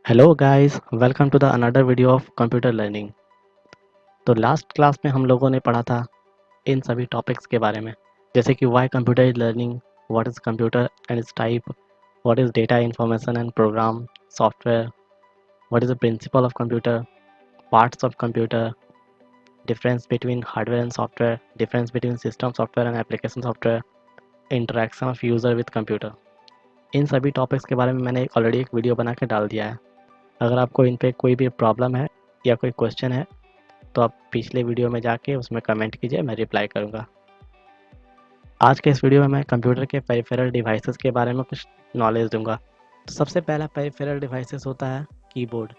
Hello guys, welcome to the another video of computer learning. तो last class में हम लोगों ने पढ़ा था इन सभी टॉपिक्स के बारे में, जैसे कि why computer is learning, what is computer and its type, what is data information and program software, what is the principle of computer, parts of computer, difference between hardware and software, difference between system software and application software, interaction of user with computer. इन सभी topics के बारे में मैंने already एक video बना के डाल दिया है। अगर आपको इन पे कोई भी प्रॉब्लम है या कोई क्वेश्चन है तो आप पिछले वीडियो में जाके उसमें कमेंट कीजिए, मैं रिप्लाई करूँगा। आज के इस वीडियो में मैं कंप्यूटर के पेरिफेरल डिवाइसेस के बारे में कुछ नॉलेज दूंगा। तो सबसे पहला पेरिफेरल डिवाइसेस होता है कीबोर्ड।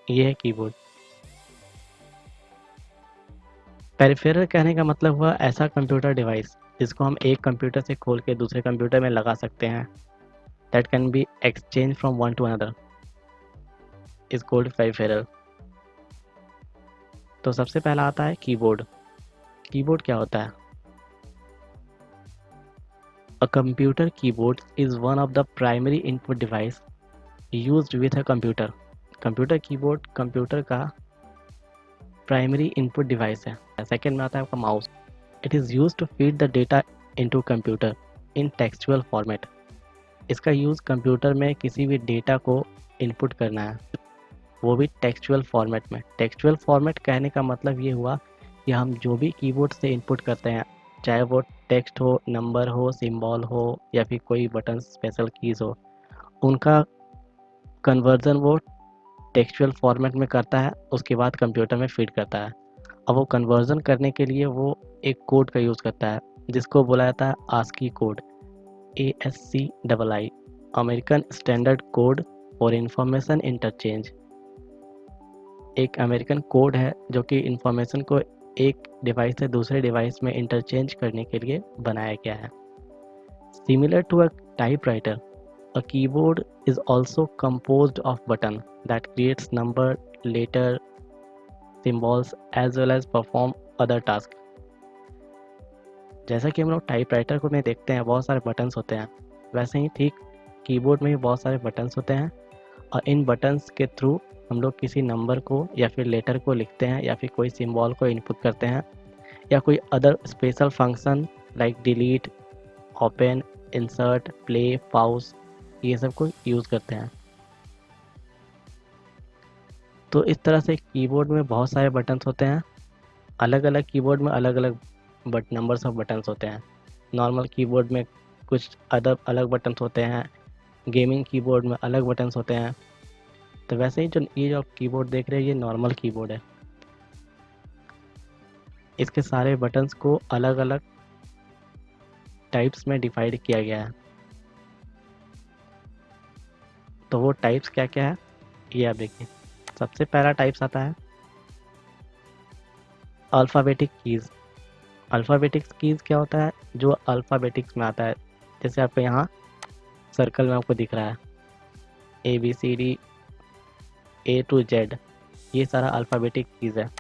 ये है कीबोर्ड। पेरिफेरल कहने का मतलब हुआ ऐसा कंप्यूटर डिवाइस जिसको हम एक कंप्यूटर से खोल के दूसरे कंप्यूटर में लगा सकते हैं। That can be exchange from one two another is called peripheral. तो सबसे पहला आता है कीबोर्ड। कीबोर्ड क्या होता है? A computer keyboard is one of the primary input device used with a computer. Computer keyboard computer का प्राइमरी इनपुट डिवाइस है। सेकेंड में आता है आपका mouse. It is use to feed the data into computer in textual format. इसका use computer में किसी भी डेटा को इनपुट करना है, वो भी टेक्सचुअल फॉर्मेट में। टेक्सचुअल फॉर्मेट कहने का मतलब ये हुआ कि हम जो भी कीबोर्ड से इनपुट करते हैं, चाहे वो टेक्स्ट हो, नंबर हो, सिंबल हो या फिर कोई बटन स्पेशल कीज़ हो, उनका कन्वर्जन वो टेक्सचुअल फॉर्मेट में करता है, उसके बाद कंप्यूटर में फीड करता है। अब वो कन्वर्जन करने के लिए वो एक कोड का यूज़ करता है जिसको बोला जाता है ASCII code, ASCII, American standard code for information interchange. एक अमेरिकन कोड है जो कि इंफॉर्मेशन को एक डिवाइस से दूसरे डिवाइस में इंटरचेंज करने के लिए बनाया गया है। Similar to a typewriter, a keyboard is also composed of button that creates number, letter, symbols as well as perform other tasks। जैसा कि हम लोग टाइपराइटर को में देखते हैं बहुत सारे बटन्स होते हैं, वैसे ही ठीक कीबोर्ड में भी बहुत सारे बटन्स होते हैं और इन बटन्स के थ्रू हम लोग किसी नंबर को या फिर लेटर को लिखते हैं या फिर कोई सिंबल को इनपुट करते हैं या कोई other special function like delete, open, insert, play, pause, ये सब को यूज़ करते हैं। तो इस तरह से कीबोर्ड में बहुत सारे बटन्स होते हैं। अलग अलग कीबोर्ड में अलग अलग नंबर्स ऑफ बटन्स होते हैं। नॉर्मल कीबोर्ड में कुछ अदर अलग बटन्स होते हैं, गेमिंग कीबोर्ड में अलग बटन्स होते हैं। तो वैसे ही जो ये जो आप कीबोर्ड देख रहे हैं ये नॉर्मल कीबोर्ड है। इसके सारे बटन्स को अलग अलग टाइप्स में डिवाइड किया गया है। तो वो टाइप्स क्या क्या है ये आप देखिए। सबसे पहला टाइप्स आता है अल्फ़ाबेटिक कीज़। अल्फ़ाबेटिक कीज़ क्या होता है? जो अल्फ़ाबेटिक्स में आता है, जैसे आपको यहाँ सर्कल में आपको दिख रहा है ABCD A to Z, ये सारा अल्फ़ाबेटिक कीज़ है।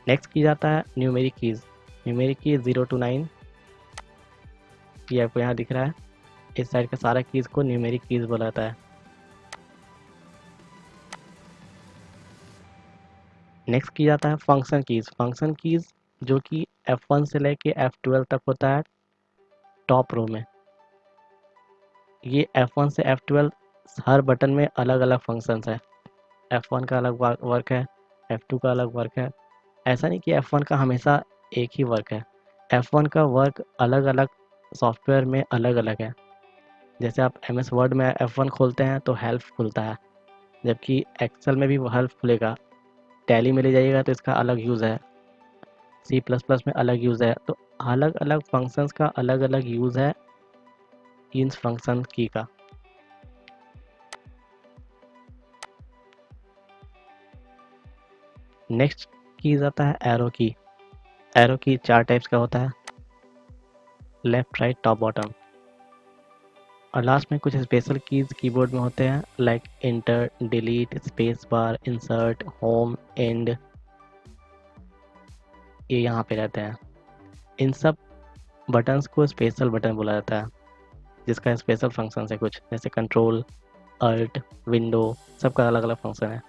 नेक्स्ट की जाता है numeric keys. Numeric keys 0 to 9, ये आपको यहाँ दिख रहा है। इस साइड का सारा कीज़ को न्यूमेरिक कीज़ बोला जाता है। नेक्स्ट की जाता है फंक्शन कीज़। फंक्शन कीज़ जो कि F1 से लेके F12 तक होता है टॉप रो में। ये F1 से F12 हर बटन में अलग अलग फंक्शंस है। F1 का अलग वर्क है, F2 का अलग वर्क है। ऐसा नहीं कि F1 का हमेशा एक ही वर्क है। F1 का वर्क अलग अलग सॉफ्टवेयर में अलग अलग है। जैसे आप MS वर्ड में F1 खोलते हैं तो हेल्प खुलता है, जबकि एक्सेल में भी वो हेल्प खुलेगा। टैली में ले जाइएगा तो इसका अलग यूज़ है, C++ में अलग यूज़ है। तो अलग अलग फंक्शंस का अलग अलग यूज़ है इन फंक्शन की का। नेक्स्ट कीज़ आता है एरो की। एरो की 4 टाइप्स का होता है, लेफ्ट, राइट, टॉप, बॉटम। और लास्ट में कुछ स्पेशल कीज़ कीबोर्ड में होते हैं like inter, delete, space bar, insert, home, and, ये यहाँ पे रहते हैं। इन सब बटन्स को स्पेशल बटन बोला जाता है। जिसका स्पेशल फंक्शन है कुछ, जैसे कंट्रोल, अल्ट, विंडो, सबका अलग अलग फंक्शन है।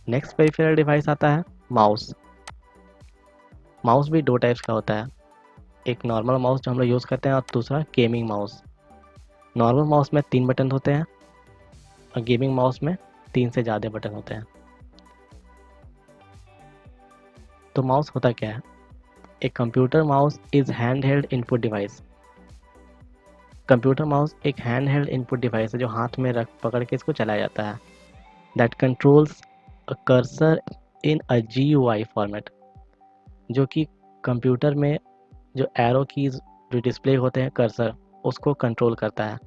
नेक्स्ट पेरिफेरल डिवाइस आता है माउस। माउस भी दो टाइप्स का होता है, एक नॉर्मल माउस जो हम लोग यूज़ करते हैं और दूसरा गेमिंग माउस। नॉर्मल माउस में 3 बटन होते हैं और गेमिंग माउस में 3 से ज़्यादा बटन होते हैं। तो माउस होता क्या है? एक computer mouse is hand held input device. Computer mouse एक हैंड हेल्ड इनपुट डिवाइस है जो हाथ में रख पकड़ के इसको चलाया जाता है। That controls a cursor in a GUI format, जो कि कंप्यूटर में जो एरो कीज जो डिस्प्ले होते हैं कर्सर, उसको कंट्रोल करता है।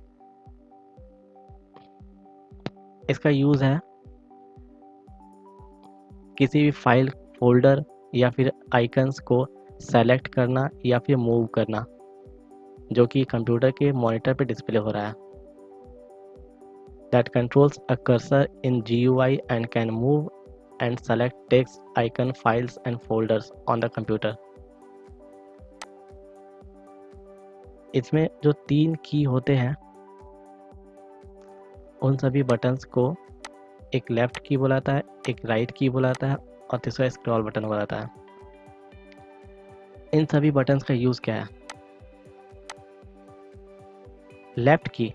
इसका यूज़ है किसी भी फाइल, फोल्डर या फिर आइकन्स को सेलेक्ट करना या फिर मूव करना, जो कि कंप्यूटर के मॉनिटर पे डिस्प्ले हो रहा है। That controls a cursor in GUI and can move and select text, icon, files and folders on the computer. इसमें जो 3 की होते हैं उन सभी बटन्स को एक लेफ्ट की बुलाता है, एक राइट की बुलाता है और तीसरा स्क्रॉल बटन बुलाता है। इन सभी बटन्स का यूज़ क्या है? लेफ्ट की,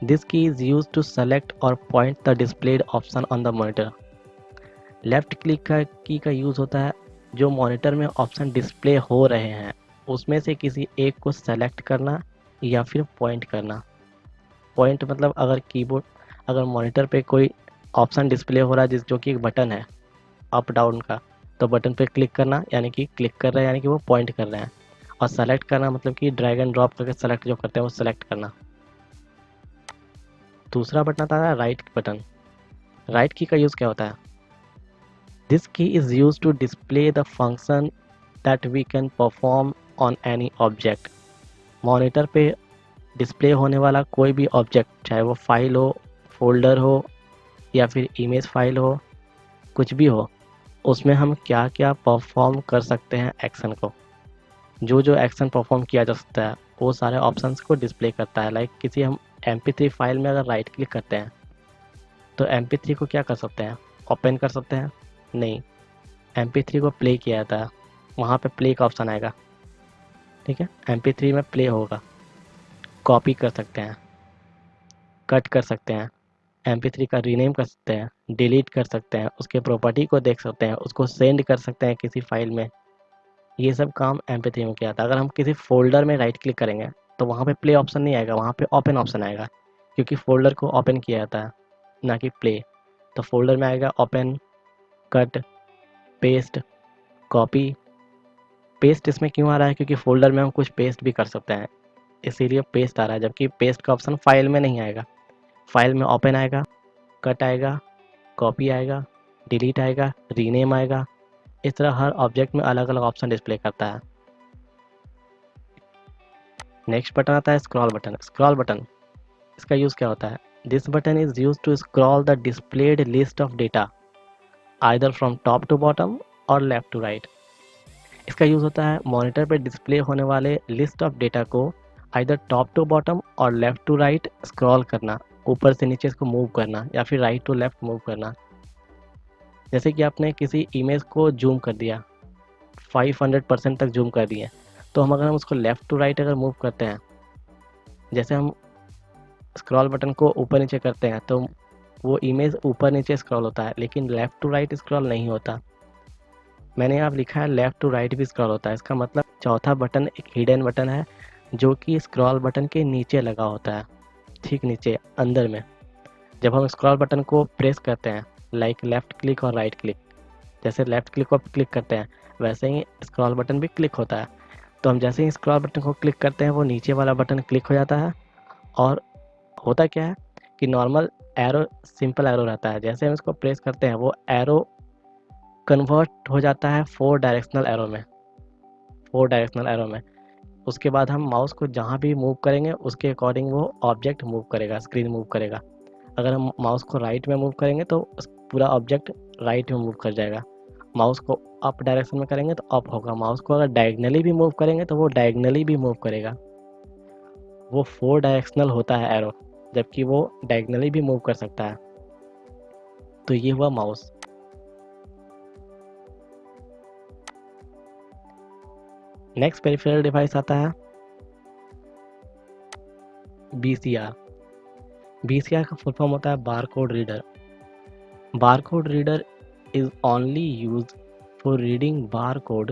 this key is used to select और point the displayed option on the monitor. Left click का की का यूज़ होता है जो मॉनिटर में ऑप्शन डिस्प्ले हो रहे हैं उसमें से किसी एक को सेलेक्ट करना या फिर पॉइंट करना। पॉइंट मतलब अगर मॉनिटर पे कोई ऑप्शन डिस्प्ले हो रहा है जो कि एक बटन है अप डाउन का, तो बटन पे क्लिक करना यानी कि क्लिक कर रहे हैं, यानी कि वो पॉइंट कर रहे हैं। और सेलेक्ट करना मतलब कि ड्रैग एंड ड्रॉप करके सेलेक्ट जो करते हैं वो सेलेक्ट करना। दूसरा बटन आता है राइट बटन। राइट की का यूज़ क्या होता है? This key is use to display the function that we can perform on any object. Monitor पे डिस्प्ले होने वाला कोई भी ऑब्जेक्ट, चाहे वो फाइल हो, फोल्डर हो या फिर इमेज फाइल हो, कुछ भी हो, उसमें हम क्या क्या परफॉर्म कर सकते हैं एक्शन को, जो जो एक्शन परफॉर्म किया जा सकता है वो सारे ऑप्शंस को डिस्प्ले करता है। लाइक किसी हम MP3 फाइल में अगर राइट क्लिक करते हैं तो MP3 को क्या कर सकते हैं? ओपन कर सकते हैं? नहीं, MP3 को प्ले किया जाता है, वहाँ पे प्ले का ऑप्शन आएगा। ठीक है, MP3 में प्ले होगा। कॉपी कर सकते हैं, कट कर सकते हैं, MP3 का रीनेम कर सकते हैं, डिलीट कर सकते हैं, उसके प्रॉपर्टी को देख सकते हैं, उसको सेंड कर सकते हैं किसी फाइल में। ये सब काम MP3 में किया जाता है। अगर हम किसी फोल्डर में राइट क्लिक करेंगे तो वहाँ पे प्ले ऑप्शन नहीं आएगा, वहाँ पे ओपन ऑप्शन आएगा, क्योंकि फोल्डर को ओपन किया जाता है ना कि प्ले। तो फोल्डर में आएगा open, cut, paste, copy. Paste इसमें क्यों आ रहा है? क्योंकि फोल्डर में हम कुछ पेस्ट भी कर सकते हैं, इसीलिए पेस्ट आ रहा है, जबकि पेस्ट का ऑप्शन फाइल में नहीं आएगा। फाइल में ओपन आएगा, कट आएगा, कॉपी आएगा, डिलीट आएगा, रीनेम आएगा। इस तरह हर ऑब्जेक्ट में अलग अलग ऑप्शन डिस्प्ले करता है। नेक्स्ट बटन आता है स्क्रॉल बटन। स्क्रॉल बटन, इसका यूज़ क्या होता है? This button is use to scroll the displayed list of data either from top to bottom और लेफ्ट टू राइट। इसका यूज़ होता है मॉनिटर पर डिस्प्ले होने वाले लिस्ट ऑफ डेटा को आइदर टॉप टू बॉटम और लेफ्ट टू राइट स्क्रॉल करना, ऊपर से नीचे इसको मूव करना या फिर राइट टू लेफ्ट मूव करना। जैसे कि आपने किसी इमेज को जूम कर दिया, 500% तक जूम कर दिए, तो हम उसको लेफ़्ट टू राइट अगर मूव करते हैं, जैसे हम स्क्रॉल बटन को ऊपर नीचे करते हैं तो वो इमेज ऊपर नीचे स्क्रॉल होता है, लेकिन लेफ़्ट टू राइट स्क्रॉल नहीं होता। मैंने यहाँ लिखा है लेफ़्ट टू राइट भी स्क्रॉल होता है। इसका मतलब चौथा बटन एक हिडन बटन है जो कि स्क्रॉल बटन के नीचे लगा होता है, ठीक नीचे अंदर में। जब हम स्क्रॉल बटन को प्रेस करते हैं, लाइक लेफ़्ट क्लिक और राइट क्लिक, जैसे लेफ़्ट क्लिक को क्लिक करते हैं वैसे ही स्क्रॉल बटन भी क्लिक होता है। तो हम जैसे ही स्क्रॉल बटन को क्लिक करते हैं वो नीचे वाला बटन क्लिक हो जाता है। और होता क्या है कि नॉर्मल एरो, सिंपल एरो रहता है, जैसे हम इसको प्रेस करते हैं वो एरो कन्वर्ट हो जाता है 4 डायरेक्शनल एरो में, 4 डायरेक्शनल एरो में। उसके बाद हम माउस को जहाँ भी मूव करेंगे उसके अकॉर्डिंग वो ऑब्जेक्ट मूव करेगा, स्क्रीन मूव करेगा। अगर हम माउस को राइट में मूव करेंगे तो पूरा ऑब्जेक्ट राइट में मूव कर जाएगा। माउस को अप डायरेक्शन में करेंगे तो अप होगा, माउस को अगर डायगनली भी मूव करेंगे तो वो डायगनली भी मूव करेगा। वो 4 डायरेक्शनल होता है एरो, जबकि वो डायगनली भी मूव कर सकता है। तो ये हुआ माउस। नेक्स्ट पेरिफेरल डिवाइस आता है BCR। BCR का फुल फॉर्म होता है bar code reader. Bar code reader is only used for reading barcode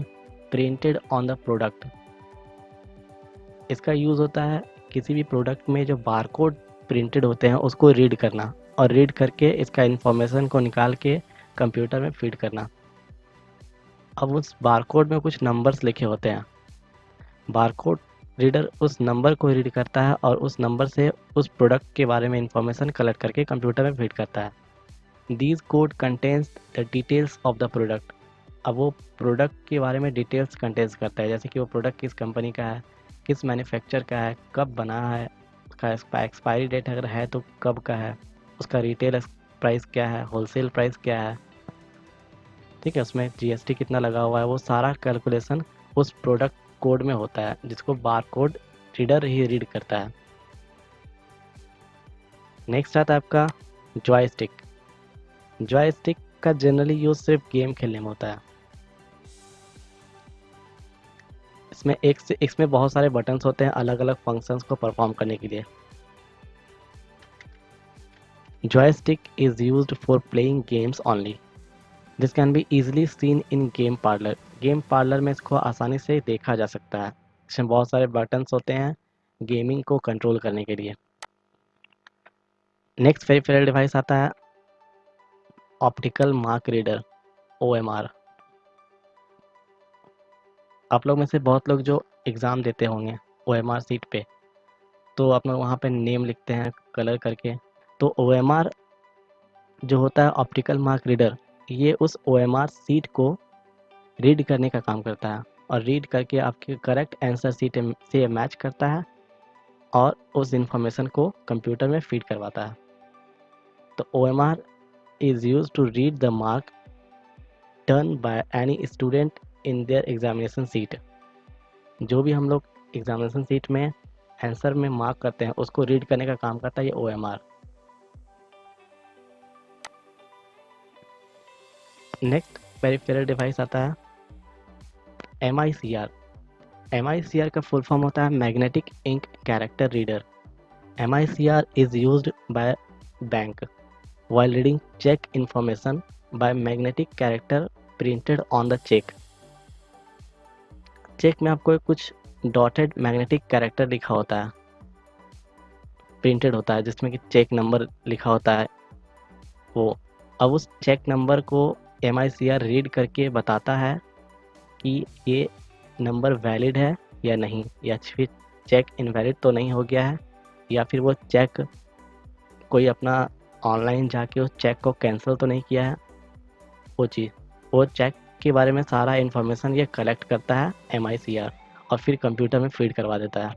printed on the product। इसका यूज़ होता है किसी भी प्रोडक्ट में जो बारकोड प्रिंटेड होते हैं उसको रीड करना, और रीड करके इसका इन्फॉर्मेशन को निकाल के कंप्यूटर में फीड करना। अब उस बारकोड में कुछ नंबर्स लिखे होते हैं, बारकोड रीडर उस नंबर को रीड करता है और उस नंबर से उस प्रोडक्ट के बारे में इंफॉर्मेशन कलेक्ट करके कंप्यूटर में फीड करता है। These code contains the details of the product. अब वो प्रोडक्ट के बारे में डिटेल्स कंटेन्स करता है, जैसे कि वो प्रोडक्ट किस कंपनी का है, किस मैन्युफैक्चर का है, कब बना है, उसका एक्सपायरी डेट अगर है तो कब का है, उसका रिटेल प्राइस क्या है, होलसेल प्राइस क्या है, ठीक है, उसमें जीएसटी कितना लगा हुआ है, वो सारा कैलकुलेशन उस प्रोडक्ट कोड में होता है जिसको बार कोड रीडर ही रीड करता है। नेक्स्ट आता है आपका जॉयस्टिक। जॉयस्टिक का जनरली यूज सिर्फ गेम खेलने में होता है। इसमें बहुत सारे बटन्स होते हैं अलग अलग फंक्शंस को परफॉर्म करने के लिए। Joystick is used for playing games only. This can be easily seen in game parlour. Game parlour में इसको आसानी से देखा जा सकता है। इसमें बहुत सारे बटन्स होते हैं गेमिंग को कंट्रोल करने के लिए। नेक्स्ट पेरिफेरल डिवाइस आता है ऑप्टिकल मार्क रीडर, OMR। आप लोग में से बहुत लोग जो एग्ज़ाम देते होंगे OMR सीट पे, तो आप लोग वहाँ पे नेम लिखते हैं कलर करके। तो OMR जो होता है ऑप्टिकल मार्क रीडर, ये उस OMR सीट को रीड करने का काम करता है, और रीड करके आपके करेक्ट आंसर सीट से मैच करता है और उस इंफॉर्मेशन को कंप्यूटर में फीड करवाता है। तो OMR is use to read the mark done by any student in their examination sheet. जो भी हम लोग एग्जामिनेशन सीट में आंसर में मार्क करते हैं उसको रीड करने का काम करता है ये OMR। नेक्स्ट पेरिफेरल डिवाइस आता है MICR। MICR का फुल फॉर्म होता है magnetic ink character reader. MICR is used by bank while reading check information by magnetic character printed on the check। Cheque में आपको कुछ डॉटेड मैग्नेटिक कैरेक्टर लिखा होता है, प्रिंटेड होता है, जिसमें कि चेक नंबर लिखा होता है वो। अब उस चेक नंबर को MICR रीड करके बताता है कि ये नंबर वैलिड है या नहीं, या फिर चेक इनवैलिड तो नहीं हो गया है, या फिर वो चेक कोई अपना ऑनलाइन जाके उस चेक को कैंसिल तो नहीं किया है। वो चेक के बारे में सारा इन्फॉर्मेशन ये कलेक्ट करता है MICR, और फिर कंप्यूटर में फीड करवा देता है।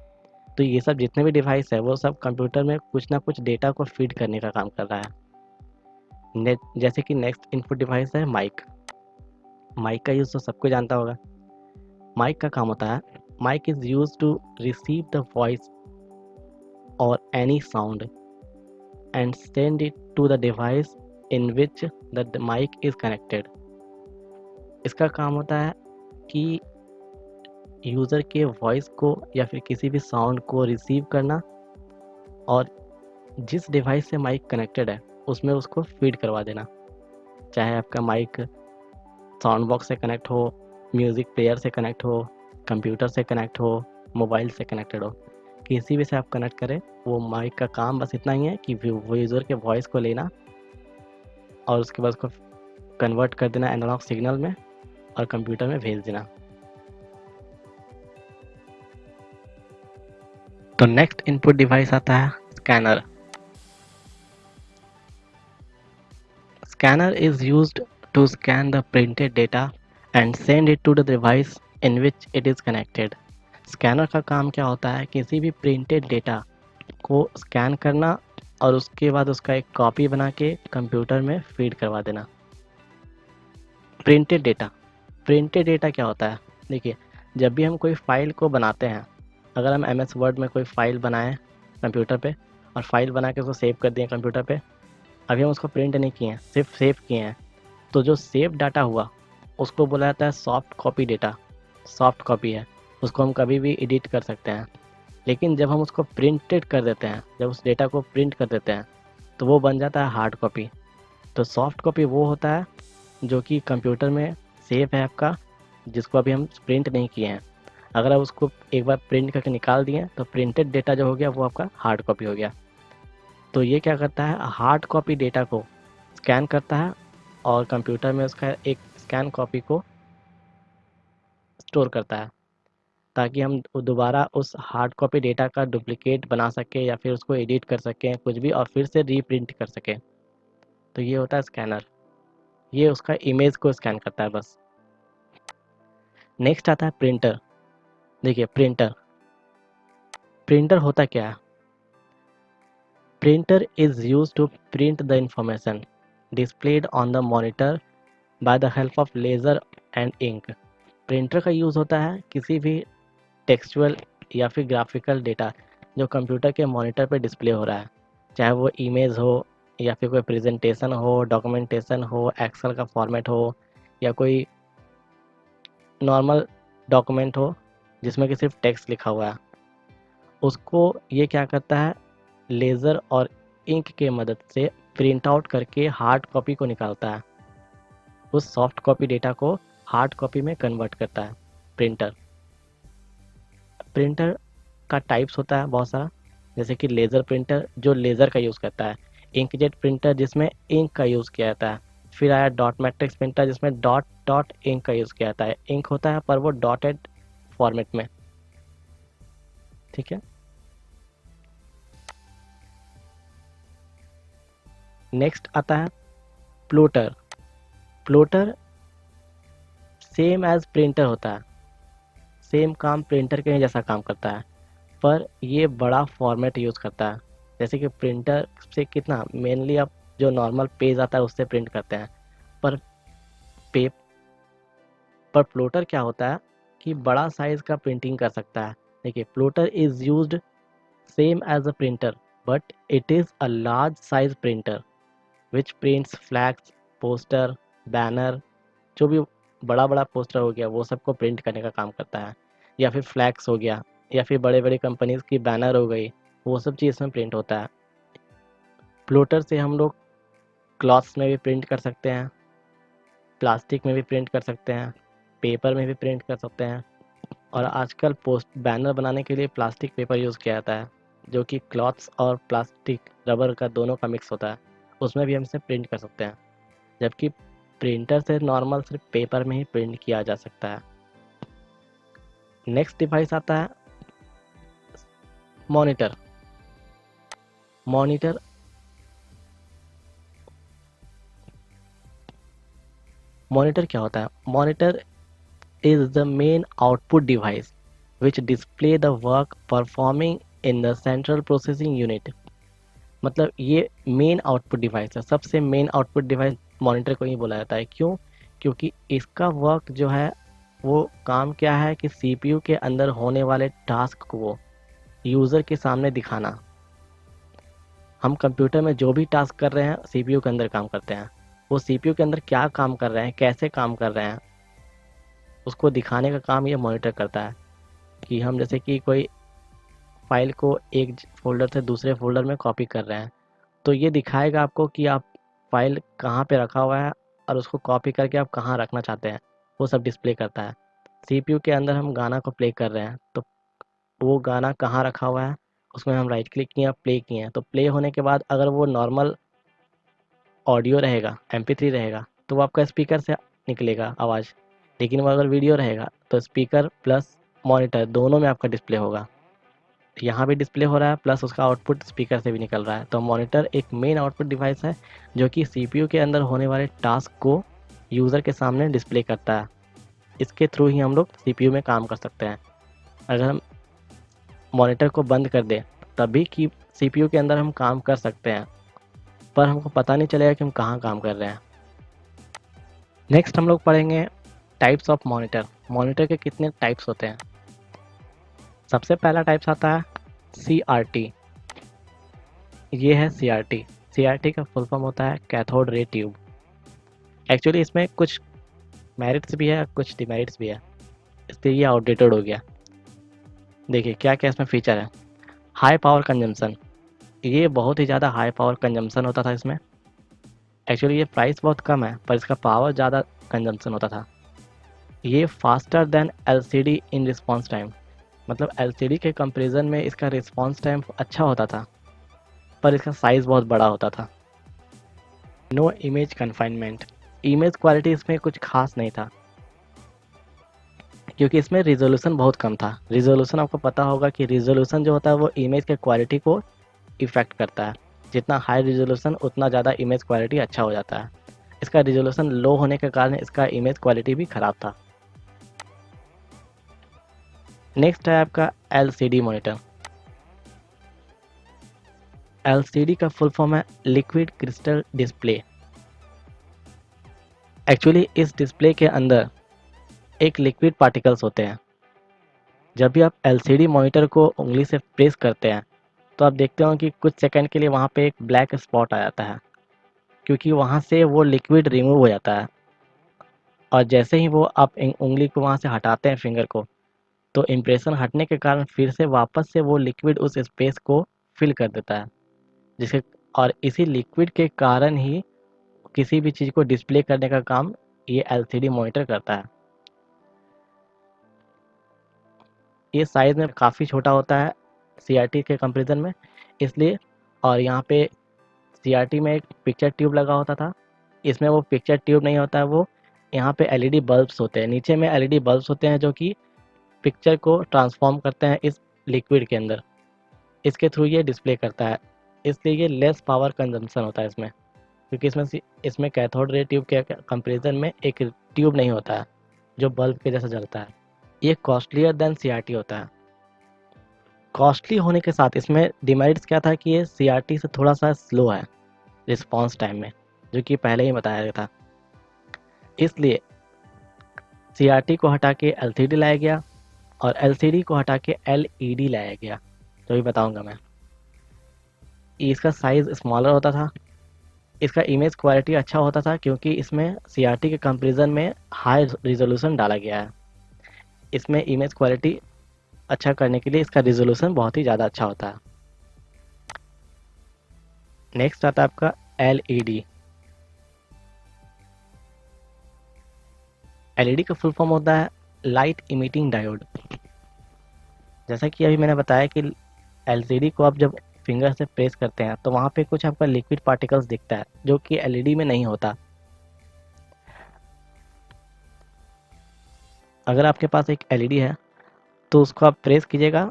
तो ये सब जितने भी डिवाइस है वो सब कंप्यूटर में कुछ ना कुछ डेटा को फीड करने का काम कर रहा है। जैसे कि नेक्स्ट इनपुट डिवाइस है माइक। माइक का यूज़ तो सबको जानता होगा। माइक का काम होता है, mic is use to receive the voice और any sound and send it to the device in which the mic is connected। इसका काम होता है कि यूज़र के वॉइस को या फिर किसी भी साउंड को रिसीव करना, और जिस डिवाइस से माइक कनेक्टेड है उसमें उसको फीड करवा देना। चाहे आपका माइक साउंड बॉक्स से कनेक्ट हो, म्यूज़िक प्लेयर से कनेक्ट हो, कंप्यूटर से कनेक्ट हो, मोबाइल से कनेक्टेड हो, किसी भी से आप कनेक्ट करें, वो माइक का काम बस इतना ही है कि वो यूज़र के वॉइस को लेना और उसके बाद उसको कन्वर्ट कर देना एनालॉग सिग्नल में और कंप्यूटर में भेज देना। तो नेक्स्ट इनपुट डिवाइस आता है scanner. Scanner is used to scan the printed data and send it to the device in which it is connected. Scanner का काम क्या होता है, किसी भी प्रिंटेड डेटा को स्कैन करना और उसके बाद उसका एक कॉपी बना के कंप्यूटर में फीड करवा देना। प्रिंटेड डेटा, प्रिंटेड डेटा क्या होता है? देखिए, जब भी हम कोई फाइल को बनाते हैं, अगर हम एम एस वर्ड में कोई फाइल बनाएं कंप्यूटर पे और फाइल बना के उसको सेव कर दिए कंप्यूटर पे, अभी हम उसको प्रिंट नहीं किए हैं, सिर्फ सेव किए हैं, तो जो सेव डाटा हुआ उसको बोला जाता है soft copy data. Soft copy है, उसको हम कभी भी एडिट कर सकते हैं। लेकिन जब हम उसको प्रिंटेड कर देते हैं, जब उस डेटा को प्रिंट कर देते हैं, तो वो बन जाता है हार्ड कॉपी। तो सॉफ्ट कॉपी वो होता है जो कि कंप्यूटर में सेव है आपका, जिसको अभी हम प्रिंट नहीं किए हैं। अगर आप उसको एक बार प्रिंट करके निकाल दिए तो प्रिंटेड डेटा जो हो गया वो आपका हार्ड कॉपी हो गया। तो ये क्या करता है, हार्ड कॉपी डेटा को स्कैन करता है और कंप्यूटर में उसका एक स्कैन कॉपी को स्टोर करता है, ताकि हम दोबारा उस हार्ड कॉपी डेटा का डुप्लिकेट बना सकें या फिर उसको एडिट कर सकें कुछ भी और फिर से रीप्रिंट कर सकें। तो ये होता है स्कैनर, ये उसका इमेज को स्कैन करता है बस। नेक्स्ट आता है प्रिंटर। देखिए, प्रिंटर प्रिंटर होता क्या है? Printer is use to print the information displayed on the monitor by the help of laser and ink। Printer का यूज़ होता है किसी भी टेक्सचुअल या फिर ग्राफिकल डेटा जो कंप्यूटर के मॉनिटर पे डिस्प्ले हो रहा है, चाहे वो इमेज हो या फिर कोई प्रेजेंटेशन हो, डॉक्यूमेंटेशन हो, एक्सेल का फॉर्मेट हो या कोई नॉर्मल डॉक्यूमेंट हो जिसमें कि सिर्फ टेक्स्ट लिखा हुआ है, उसको ये क्या करता है, लेज़र और इंक के मदद से प्रिंट आउट करके हार्ड कॉपी को निकालता है। उस सॉफ्ट कॉपी डेटा को हार्ड कॉपी में कन्वर्ट करता है प्रिंटर। प्रिंटर का टाइप्स होता है बहुत सारा, जैसे कि लेज़र प्रिंटर जो लेज़र का यूज़ करता है, इंकजेट प्रिंटर जिसमें इंक का यूज़ किया जाता है, फिर आया डॉट मैट्रिक्स प्रिंटर जिसमें डॉट डॉट इंक का यूज़ किया जाता है। इंक होता है पर वो डॉटेड फॉर्मेट में, ठीक है। नेक्स्ट आता है plotter. Plotter same as printer होता है, सेम काम प्रिंटर के जैसा काम करता है, पर ये बड़ा फॉर्मेट यूज़ करता है। जैसे कि प्रिंटर से कितना मेनली आप जो नॉर्मल पेज आता है उससे प्रिंट करते हैं, पर पे पर प्लोटर क्या होता है कि बड़ा साइज़ का प्रिंटिंग कर सकता है। देखिए, plotter is used same as a printer but it is a large size printer which prints flex, poster, banner, जो भी बड़ा बड़ा पोस्टर हो गया वो सबको प्रिंट करने का काम करता है, या फिर फ्लैक्स हो गया, या फिर बड़े बड़े कंपनीज की बैनर हो गई, वो सब चीज़ में प्रिंट होता है। प्लोटर से हम लोग क्लॉथ्स में भी प्रिंट कर सकते हैं, प्लास्टिक में भी प्रिंट कर सकते हैं, पेपर में भी प्रिंट कर सकते हैं, और आजकल पोस्ट बैनर बनाने के लिए प्लास्टिक पेपर यूज़ किया जाता है जो कि क्लॉथ्स और प्लास्टिक रबर का दोनों का मिक्स होता है, उसमें भी हम इसे प्रिंट कर सकते हैं। जबकि प्रिंटर से नॉर्मल सिर्फ पेपर में ही प्रिंट किया जा सकता है। नेक्स्ट डिवाइस आता है मॉनिटर। मॉनिटर मॉनिटर क्या होता है? Monitor is the main output device which display the work performing in the central processing unit. मतलब ये मेन आउटपुट डिवाइस है, सबसे मेन आउटपुट डिवाइस मॉनिटर को ही बोला जाता है। क्यों? क्योंकि इसका वर्क जो है वो काम क्या है कि सीपीयू के अंदर होने वाले टास्क को यूज़र के सामने दिखाना। हम कंप्यूटर में जो भी टास्क कर रहे हैं सीपीयू के अंदर काम करते हैं, वो सीपीयू के अंदर क्या काम कर रहे हैं, कैसे काम कर रहे हैं, उसको दिखाने का काम ये मॉनिटर करता है। कि हम जैसे कि कोई फाइल को एक फ़ोल्डर से दूसरे फ़ोल्डर में कॉपी कर रहे हैं, तो ये दिखाएगा आपको कि आप फाइल कहाँ पे रखा हुआ है और उसको कॉपी करके आप कहाँ रखना चाहते हैं, वो सब डिस्प्ले करता है। सीपीयू के अंदर हम गाना को प्ले कर रहे हैं, तो वो गाना कहाँ रखा हुआ है, उसमें हम राइट क्लिक किए, प्ले किए हैं, तो प्ले होने के बाद अगर वो नॉर्मल ऑडियो रहेगा, MP3 रहेगा, तो वो आपका स्पीकर से निकलेगा आवाज़। लेकिन वो अगर वीडियो रहेगा तो स्पीकर प्लस मॉनिटर दोनों में आपका डिस्प्ले होगा। यहाँ भी डिस्प्ले हो रहा है प्लस उसका आउटपुट स्पीकर से भी निकल रहा है। तो मॉनिटर एक मेन आउटपुट डिवाइस है जो कि सीपीयू के अंदर होने वाले टास्क को यूज़र के सामने डिस्प्ले करता है। इसके थ्रू ही हम लोग सीपीयू में काम कर सकते हैं। अगर हम मॉनिटर को बंद कर दें तभी कि सीपीयू के अंदर हम काम कर सकते हैं, पर हमको पता नहीं चलेगा कि हम कहाँ काम कर रहे हैं। नेक्स्ट हम लोग पढ़ेंगे टाइप्स ऑफ मॉनिटर। मॉनिटर के कितने टाइप्स होते हैं? सबसे पहला टाइप्स आता है CRT। ये है CRT। CRT का फुल फॉर्म होता है कैथोड रे ट्यूब। एक्चुअली इसमें कुछ मेरिट्स भी है, कुछ डिमेरिट्स भी है, इसलिए ये आउटडेटेड हो गया। देखिए क्या क्या इसमें फीचर है। हाई पावर कंजम्पशन, ये बहुत ही ज़्यादा हाई पावर कंजम्पशन होता था इसमें। एक्चुअली ये प्राइस बहुत कम है पर इसका पावर ज़्यादा कंजम्पशन होता था। ये faster than LCD in response time, मतलब LCD के कंपेरिजन में इसका रिस्पॉन्स टाइम अच्छा होता था पर इसका साइज़ बहुत बड़ा होता था। No image confinement, image quality इसमें कुछ खास नहीं था क्योंकि इसमें रिजोल्यूशन बहुत कम था। रिजोल्यूशन आपको पता होगा कि रिजोल्यूशन जो होता है वो इमेज के क्वालिटी को इफ़ेक्ट करता है। जितना हाई रिजोल्यूशन उतना ज़्यादा इमेज क्वालिटी अच्छा हो जाता है। इसका रिजोल्यूशन लो होने के कारण इसका इमेज क्वालिटी भी ख़राब था। नेक्स्ट है आपका LCD मॉनिटर। LCD का फुल फॉर्म है लिक्विड क्रिस्टल डिस्प्ले। एक्चुअली इस डिस्प्ले के अंदर एक लिक्विड पार्टिकल्स होते हैं। जब भी आप LCD मॉनिटर को उंगली से प्रेस करते हैं तो आप देखते हो कि कुछ सेकंड के लिए वहाँ पे एक ब्लैक स्पॉट आ जाता है क्योंकि वहाँ से वो लिक्विड रिमूव हो जाता है। और जैसे ही वो आप उंगली को वहाँ से हटाते हैं फिंगर को, तो इम्प्रेशन हटने के कारण फिर से वापस से वो लिक्विड उस स्पेस को फिल कर देता है, जिसके और इसी लिक्विड के कारण ही किसी भी चीज़ को डिस्प्ले करने का काम ये LCD मॉनिटर करता है। ये साइज़ में काफ़ी छोटा होता है CRT के कंपैरिजन में, इसलिए। और यहाँ पे CRT में एक पिक्चर ट्यूब लगा होता था, इसमें वो पिक्चर ट्यूब नहीं होता है, वो यहाँ पे LED बल्ब्स होते हैं। नीचे में LED बल्ब्स होते हैं जो कि पिक्चर को ट्रांसफॉर्म करते हैं इस लिक्विड के अंदर। इसके थ्रू ये डिस्प्ले करता है, इसलिए ये लेस पावर कंजम्पशन होता है इसमें, क्योंकि इसमें कैथोड रे ट्यूब के कंपैरिजन में एक ट्यूब नहीं होता है जो बल्ब के जैसा जलता है। ये कॉस्टलियर देन CRT होता है। कॉस्टली होने के साथ इसमें डिमेरिट्स क्या था कि ये CRT से थोड़ा सा स्लो है रिस्पॉन्स टाइम में, जो कि पहले ही बताया गया था। इसलिए CRT को हटा के LCD लाया गया और LCD को हटा के LED लाया गया, जो भी बताऊंगा मैं। इसका साइज़ स्मॉलर होता था, इसका इमेज क्वालिटी अच्छा होता था क्योंकि इसमें CRT के कंपैरिजन में हाई रिजोल्यूशन डाला गया है। इसमें इमेज क्वालिटी अच्छा करने के लिए इसका रिजोल्यूशन बहुत ही ज़्यादा अच्छा होता है। नेक्स्ट आता है आपका LED। LED का फुल फॉर्म होता है लाइट इमिटिंग डायोड। जैसा कि अभी मैंने बताया कि LCD को आप जब फिंगर से प्रेस करते हैं तो वहाँ पे कुछ आपका लिक्विड पार्टिकल्स दिखता है जो कि LED में नहीं होता। अगर आपके पास एक LED है तो उसको आप प्रेस कीजिएगा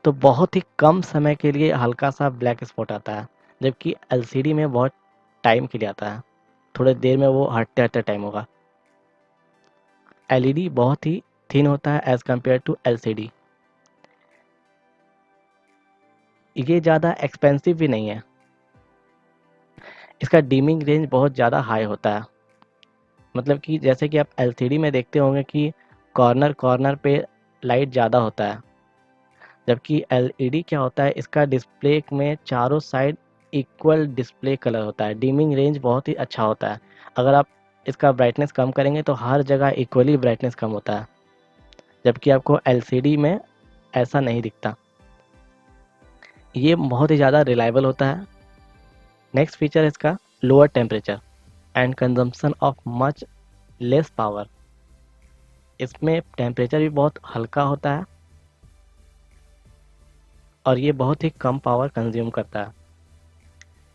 तो बहुत ही कम समय के लिए हल्का सा ब्लैक स्पॉट आता है, जबकि LCD में बहुत टाइम के लिए आता है। थोड़ी देर में वो हटते हटते टाइम होगा। LED बहुत ही थिन होता है एज़ कम्पेयर टू LCD। ये ज़्यादा एक्सपेंसिव भी नहीं है। इसका डिमिंग रेंज बहुत ज़्यादा हाई होता है, मतलब कि जैसे कि आप LCD में देखते होंगे कि कॉर्नर कॉर्नर पे लाइट ज़्यादा होता है, जबकि LED क्या होता है, इसका डिस्प्ले में चारों साइड इक्वल डिस्प्ले कलर होता है। डिमिंग रेंज बहुत ही अच्छा होता है। अगर आप इसका ब्राइटनेस कम करेंगे तो हर जगह इक्वली ब्राइटनेस कम होता है, जबकि आपको LCD में ऐसा नहीं दिखता। ये बहुत ही ज़्यादा रिलायबल होता है। नेक्स्ट फीचर है इसका lower temperature and consumption of much less power. इसमें टेम्परेचर भी बहुत हल्का होता है और ये बहुत ही कम पावर कंज्यूम करता है।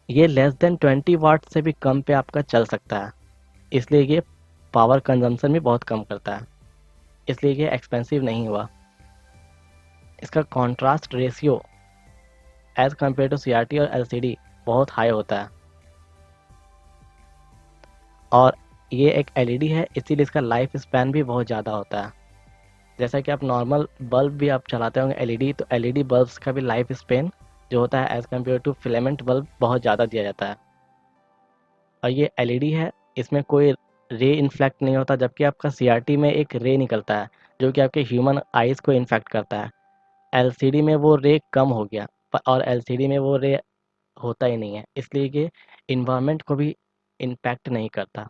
ये लेस देन 20 वाट से भी कम पे आपका चल सकता है, इसलिए ये पावर कंजम्पशन भी बहुत कम करता है, इसलिए ये एक्सपेंसिव नहीं हुआ। इसका contrast ratio as compare to CRT और LCD बहुत हाई होता है। और ये एक LED है, इसीलिए इसका लाइफ स्पैन भी बहुत ज़्यादा होता है। जैसा कि आप नॉर्मल बल्ब भी आप चलाते होंगे LED, तो LED बल्ब्स का भी लाइफ स्पैन जो होता है as compare to filament bulb बहुत ज़्यादा दिया जाता है। और ये LED है, इसमें कोई रे इन्फ्लेक्ट नहीं होता, जबकि आपका सीआरटी में एक रे निकलता है जो कि आपके ह्यूमन आइज़ को इन्फेक्ट करता है। एलसीडी में वो रे कम हो गया, और एलसीडी में वो रे होता ही नहीं है, इसलिए कि इन्वायरमेंट को भी इम्पैक्ट नहीं करता।